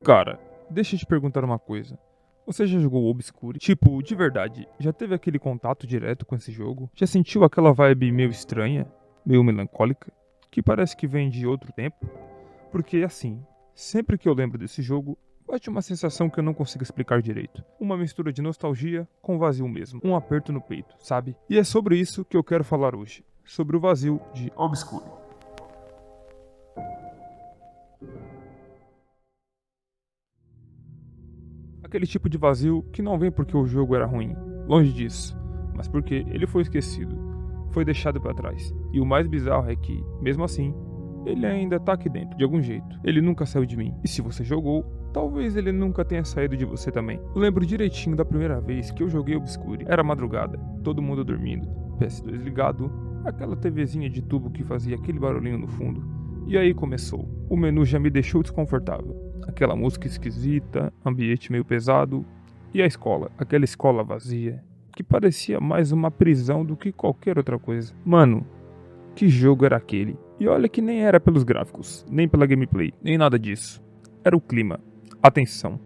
Cara, deixa eu te perguntar uma coisa. Você já jogou Obscure? Tipo, de verdade, já teve aquele contato direto com esse jogo? Já sentiu aquela vibe meio estranha, meio melancólica, que parece que vem de outro tempo? Porque assim, sempre que eu lembro desse jogo, bate uma sensação que eu não consigo explicar direito. Uma mistura de nostalgia com vazio mesmo. Um aperto no peito, sabe? E é sobre isso que eu quero falar hoje. Sobre o vazio de Obscure. Aquele tipo de vazio que não vem porque o jogo era ruim, longe disso, mas porque ele foi esquecido, foi deixado para trás. E o mais bizarro é que, mesmo assim, ele ainda tá aqui dentro, de algum jeito. Ele nunca saiu de mim. E se você jogou, talvez ele nunca tenha saído de você também. Eu lembro direitinho da primeira vez que eu joguei Obscure. Era madrugada, todo mundo dormindo, PS2 ligado, aquela TVzinha de tubo que fazia aquele barulhinho no fundo. E aí começou. O menu já me deixou desconfortável. Aquela música esquisita, ambiente meio pesado. E a escola, aquela escola vazia, que parecia mais uma prisão do que qualquer outra coisa. Mano, que jogo era aquele? E olha que nem era pelos gráficos, nem pela gameplay, nem nada disso. Era o clima, a tensão.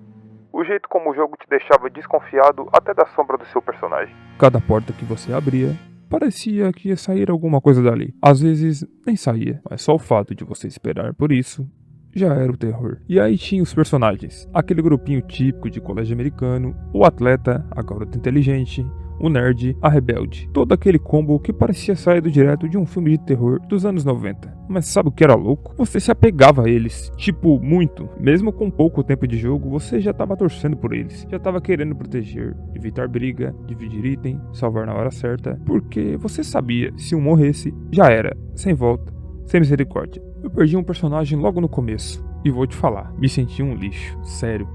O jeito como o jogo te deixava desconfiado até da sombra do seu personagem. Cada porta que você abria, parecia que ia sair alguma coisa dali. Às vezes, nem saía, mas só o fato de você esperar por isso já era o terror. E aí tinha os personagens, aquele grupinho típico de colégio americano, o atleta, a garota inteligente, o nerd, a rebelde. Todo aquele combo que parecia saído direto de um filme de terror dos anos 90. Mas sabe o que era louco? Você se apegava a eles, tipo, muito. Mesmo com pouco tempo de jogo, você já tava torcendo por eles. Já tava querendo proteger, evitar briga, dividir item, salvar na hora certa. Porque você sabia, se um morresse, já era, sem volta, sem misericórdia. Eu perdi um personagem logo no começo. E vou te falar, me senti um lixo, sério.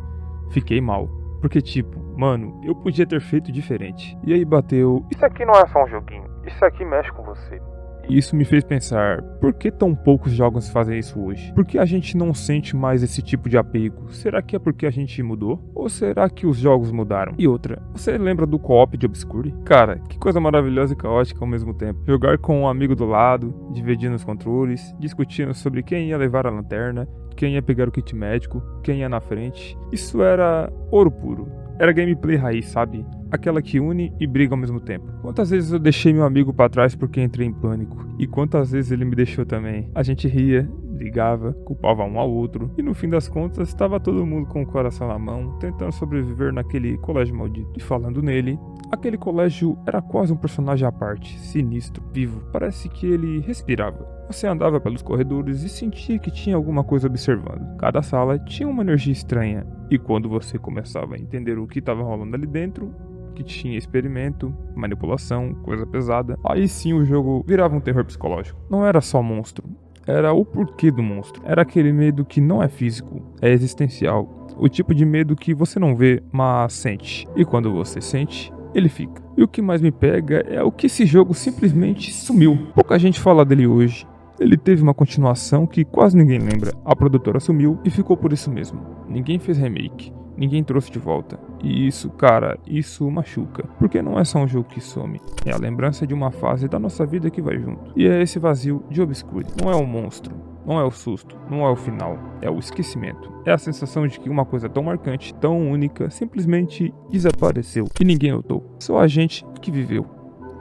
Fiquei mal. Porque tipo, mano, eu podia ter feito diferente. E aí bateu, isso aqui não é só um joguinho, isso aqui mexe com você. E isso me fez pensar, por que tão poucos jogos fazem isso hoje? Por que a gente não sente mais esse tipo de apego? Será que é porque a gente mudou? Ou será que os jogos mudaram? E outra, você lembra do co-op de Obscure? Cara, que coisa maravilhosa e caótica ao mesmo tempo. Jogar com um amigo do lado, dividindo os controles, discutindo sobre quem ia levar a lanterna, quem ia pegar o kit médico, quem ia na frente. Isso era ouro puro. Era gameplay raiz, sabe? Aquela que une e briga ao mesmo tempo. Quantas vezes eu deixei meu amigo pra trás porque entrei em pânico? E quantas vezes ele me deixou também? A gente ria, brigava, culpava um ao outro. E no fim das contas, estava todo mundo com o coração na mão, tentando sobreviver naquele colégio maldito. E falando nele, aquele colégio era quase um personagem à parte, sinistro, vivo. Parece que ele respirava. Você andava pelos corredores e sentia que tinha alguma coisa observando. Cada sala tinha uma energia estranha. E quando você começava a entender o que estava rolando ali dentro, que tinha experimento, manipulação, coisa pesada, aí sim o jogo virava um terror psicológico. Não era só monstro, era o porquê do monstro. Era aquele medo que não é físico, é existencial. O tipo de medo que você não vê, mas sente. E quando você sente, ele fica. E o que mais me pega é o que esse jogo simplesmente sumiu. Pouca gente fala dele hoje. Ele teve uma continuação que quase ninguém lembra. A produtora sumiu e ficou por isso mesmo. Ninguém fez remake, ninguém trouxe de volta. E isso, cara, isso machuca. Porque não é só um jogo que some, é a lembrança de uma fase da nossa vida que vai junto. E é esse vazio de Obscure. Não é um monstro, não é o susto, não é o final, é o esquecimento. É a sensação de que uma coisa tão marcante, tão única, simplesmente desapareceu e ninguém notou. Só a gente que viveu,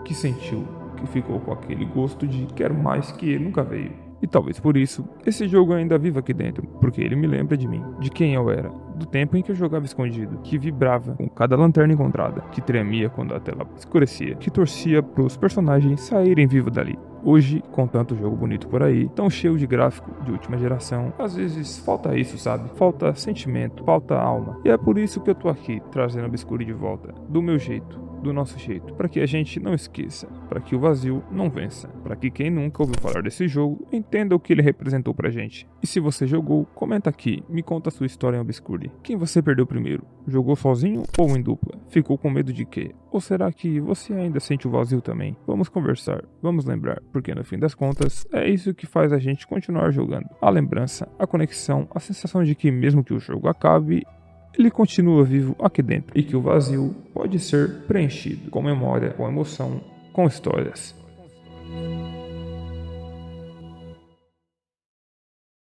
que sentiu, que ficou com aquele gosto de quero mais que ele nunca veio. E talvez por isso, esse jogo ainda viva aqui dentro, porque ele me lembra de mim, de quem eu era, do tempo em que eu jogava escondido, que vibrava com cada lanterna encontrada, que tremia quando a tela escurecia, que torcia pros personagens saírem vivos dali. Hoje, com tanto jogo bonito por aí, tão cheio de gráfico de última geração, às vezes falta isso, sabe? Falta sentimento, falta alma. E é por isso que eu tô aqui, trazendo Obscure de volta, do meu jeito, do nosso jeito, para que a gente não esqueça, para que o vazio não vença, para que quem nunca ouviu falar desse jogo entenda o que ele representou pra gente. E se você jogou, comenta aqui, me conta a sua história em Obscure. Quem você perdeu primeiro? Jogou sozinho ou em dupla? Ficou com medo de quê? Ou será que você ainda sente o vazio também? Vamos conversar, vamos lembrar, porque no fim das contas, é isso que faz a gente continuar jogando. A lembrança, a conexão, a sensação de que mesmo que o jogo acabe, ele continua vivo aqui dentro e que o vazio pode ser preenchido com memória, com emoção, com histórias.